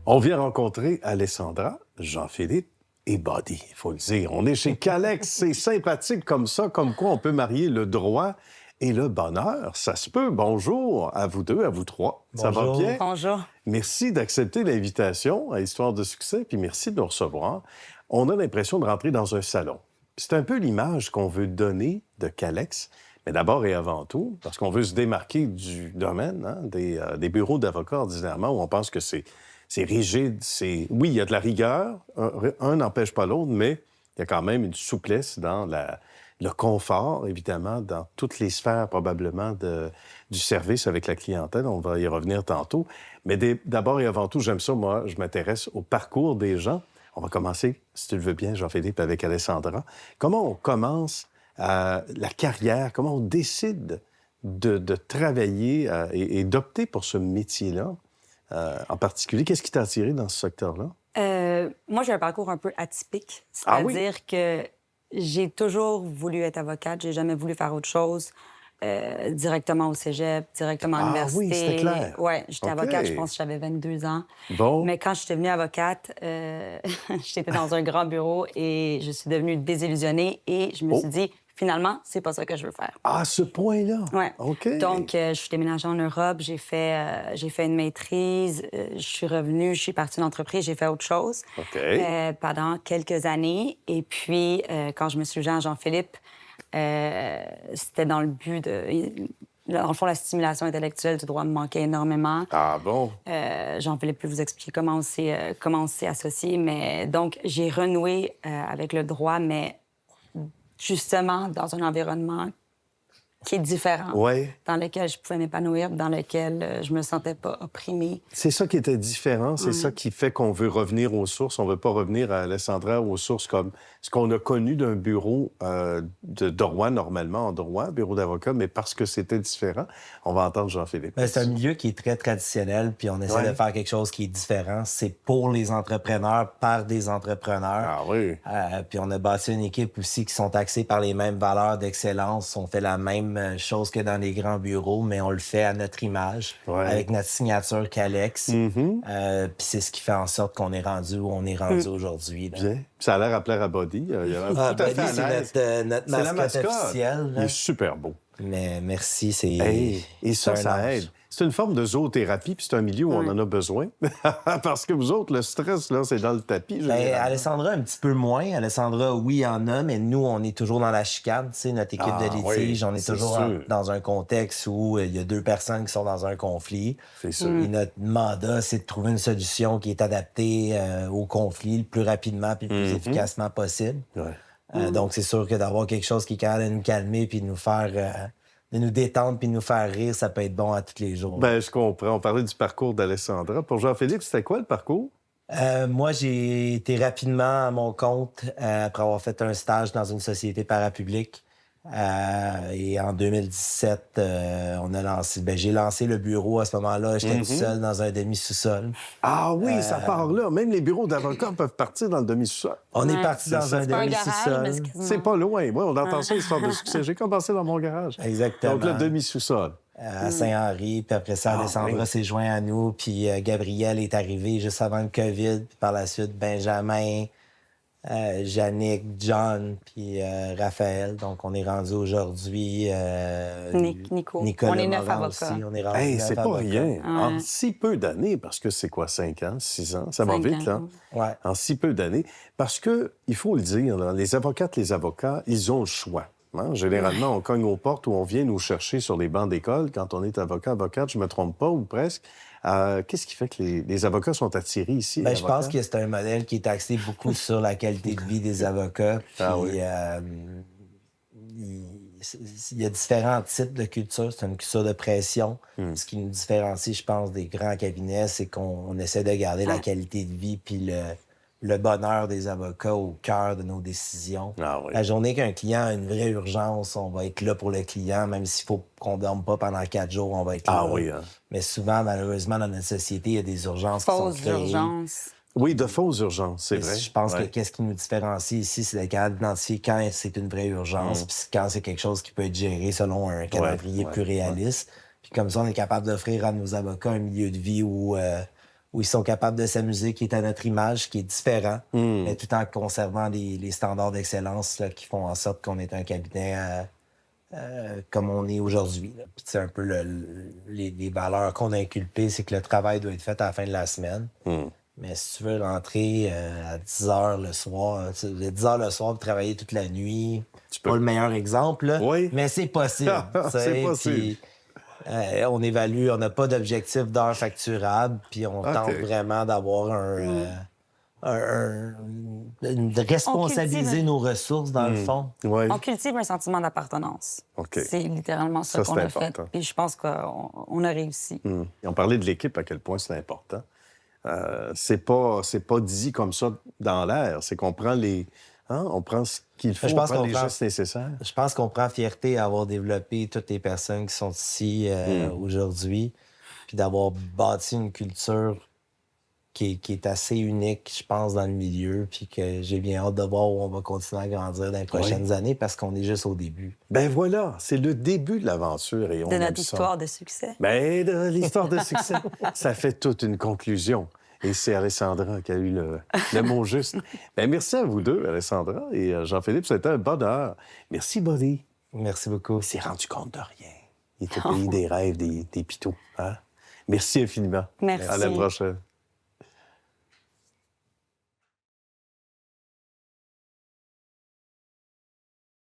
On vient rencontrer Alessandra, Jean-Philippe et Buddy, il faut le dire. On est chez Calex, c'est sympathique comme ça, comme quoi on peut marier le droit et le bonheur. Ça se peut. Bonjour à vous deux, à vous trois. Ça va Bonjour. bien? Bonjour. Merci d'accepter l'invitation à Histoire de succès, puis merci de nous recevoir. On a l'impression de rentrer dans un salon. C'est un peu l'image qu'on veut donner de Calex, mais d'abord et avant tout, parce qu'on veut se démarquer du domaine des bureaux d'avocats ordinairement, où on pense que c'est rigide. Oui, il y a de la rigueur, un n'empêche pas l'autre, mais il y a quand même une souplesse dans le confort, évidemment, dans toutes les sphères probablement du service avec la clientèle. On va y revenir tantôt. Mais d'abord et avant tout, j'aime ça, moi, je m'intéresse au parcours des gens. On va commencer, si tu le veux bien, Jean-Philippe, avec Alessandra. Comment on commence la carrière? Comment on décide de travailler et d'opter pour ce métier-là en particulier? Qu'est-ce qui t'a attiré dans ce secteur-là? Moi, j'ai un parcours un peu atypique. Ah oui? C'est-à-dire que j'ai toujours voulu être avocate. J'ai jamais voulu faire autre chose. Directement au cégep, directement à l'université. Oui, c'était clair. Oui, j'étais OK. avocate, je pense que j'avais 22 ans. Bon. Mais quand je suis devenue avocate, j'étais dans un grand bureau et je suis devenue désillusionnée et je me suis dit, finalement, c'est pas ça que je veux faire. À ce point-là? Oui. OK. Donc, je suis déménagée en Europe, j'ai fait une maîtrise, je suis revenue, je suis partie d'entreprise, j'ai fait autre chose OK. pendant quelques années. Et puis, quand je me suis joint à Jean-Philippe, c'était dans le but de... Dans le fond, la stimulation intellectuelle du droit me manquait énormément. Ah bon? Jean-Philippe peut vous expliquer comment on s'est associés. Mais donc, j'ai renoué avec le droit, mais justement dans un environnement qui est différent, Oui. dans lequel je pouvais m'épanouir, dans lequel je me sentais pas opprimée. C'est ça qui était différent, c'est ça qui fait qu'on veut revenir aux sources. On veut pas revenir à Alessandra aux sources comme ce qu'on a connu d'un bureau de droit, normalement en droit, bureau d'avocat, mais parce que c'était différent. On va entendre Jean-Philippe. Ben, c'est un milieu qui est très traditionnel, puis on essaie de faire quelque chose qui est différent. C'est pour les entrepreneurs, par des entrepreneurs. Ah oui. Puis on a bâti une équipe aussi qui sont axés par les mêmes valeurs d'excellence. On fait la même chose que dans les grands bureaux, mais on le fait à notre image, avec notre signature Calex. Puis c'est ce qui fait en sorte qu'on est rendu où on est rendu aujourd'hui. Bien. Ça a l'air à plaire à Buddy. Il a l'air tout à fait à l'aise. C'est notre mascotte officielle. Il est super beau. Mais merci, c'est... Et ça, c'est un ça ange. aide. C'est une forme de zoothérapie, puis c'est un milieu où on en a besoin. Parce que vous autres, le stress, là, c'est dans le tapis. Ben, Alessandra, un petit peu moins. Alessandra, oui, il y en a, mais nous, on est toujours dans la chicane. Tu sais, notre équipe de litige, on est toujours dans un contexte où il y a deux personnes qui sont dans un conflit. C'est sûr. Et notre mandat, c'est de trouver une solution qui est adaptée au conflit le plus rapidement et le plus efficacement possible. Ouais. Donc, c'est sûr que d'avoir quelque chose qui est capable de nous calmer puis de nous faire... de nous détendre puis de nous faire rire, ça peut être bon à tous les jours. Ben, je comprends. On parlait du parcours d'Alessandra. Pour Jean-Philippe, c'était quoi le parcours? Moi, j'ai été rapidement à mon compte après avoir fait un stage dans une société parapublique. Et en 2017, j'ai lancé le bureau à ce moment-là. J'étais tout seul dans un demi-sous-sol. Ah oui, ça part là. Même les bureaux d'avocats peuvent partir dans le demi-sous-sol. On est parti dans un demi-sous-sol. C'est pas loin. Oui, on entend ça, Histoire de succès. J'ai commencé dans mon garage. Exactement. Donc, le demi-sous-sol. À Saint-Henri, puis après ça, Alessandra s'est joint à nous, puis Gabriel est arrivé juste avant le COVID, puis par la suite, Benjamin, Yannick, John, puis Raphaël. Donc, on est rendu aujourd'hui... Nico. Nicolas On est 9 Morin avocats. aussi. On est rendu C'est 9 pas avocats. rien. En si peu d'années, parce que c'est quoi, 5 ans, 6 ans? Ça va 5 vite, là. Ouais. En si peu d'années. Parce que, il faut le dire, là, les avocates, les avocats, ils ont le choix. Hein? Généralement, on cogne aux portes ou on vient nous chercher sur les bancs d'école quand on est avocat, avocate, je me trompe pas, ou presque. Qu'est-ce qui fait que les avocats sont attirés ici? Ben, je pense que c'est un modèle qui est axé beaucoup sur la qualité de vie des avocats. Puis, il y a différents types de culture. C'est une culture de pression. Ce qui nous différencie, je pense, des grands cabinets, c'est qu'on essaie de garder la qualité de vie puis le bonheur des avocats au cœur de nos décisions. La journée qu'un client a une vraie urgence, on va être là pour le client, même s'il faut qu'on ne dorme pas pendant 4 jours, on va être là. Mais souvent, malheureusement, dans notre société, il y a des urgences qui sont créées. Fausses urgences. Oui, de fausses urgences, c'est vrai. Je pense que qu'est-ce qui nous différencie ici, c'est d'être capable d'identifier quand c'est une vraie urgence, puis quand c'est quelque chose qui peut être géré selon un calendrier plus réaliste. Puis comme ça, on est capable d'offrir à nos avocats un milieu de vie où où ils sont capables de s'amuser, qui est à notre image, qui est différent, mais tout en conservant les standards d'excellence là, qui font en sorte qu'on est un cabinet comme on est aujourd'hui. Là. Puis c'est un peu les valeurs qu'on a inculpées, c'est que le travail doit être fait à la fin de la semaine. Mais si tu veux rentrer à 10 heures le soir, 10 heures le soir, travailler toute la nuit, c'est pas le meilleur exemple, là, mais c'est possible. C'est possible. Puis, on évalue, on n'a pas d'objectif d'heures facturables, puis on tente vraiment d'avoir de responsabiliser nos ressources, dans le fond. Ouais. On cultive un sentiment d'appartenance. OK. C'est littéralement ça qu'on c'est a fait. important. Puis je pense qu'on a réussi. Et on parlait de l'équipe, à quel point c'est important. C'est pas dit comme ça dans l'air. C'est qu'on prend on prend ce qu'il faut, on prend les gestes nécessaires. Je pense qu'on prend fierté à avoir développé toutes les personnes qui sont ici aujourd'hui, puis d'avoir bâti une culture qui est assez unique, je pense, dans le milieu, puis que j'ai bien hâte de voir où on va continuer à grandir dans les prochaines années, parce qu'on est juste au début. Ben voilà, c'est le début de l'aventure. Et on De aime notre ça. histoire de succès. Ben, de l'histoire de succès, ça fait toute une conclusion. Et c'est Alessandra qui a eu le mot juste. Ben, merci à vous deux, Alessandra et Jean-Philippe. C'était un bonheur. Merci, Buddy. Merci beaucoup. Il s'est rendu compte de rien. Il est au pays des rêves, des pitous. Hein? Merci infiniment. Merci. À la prochaine.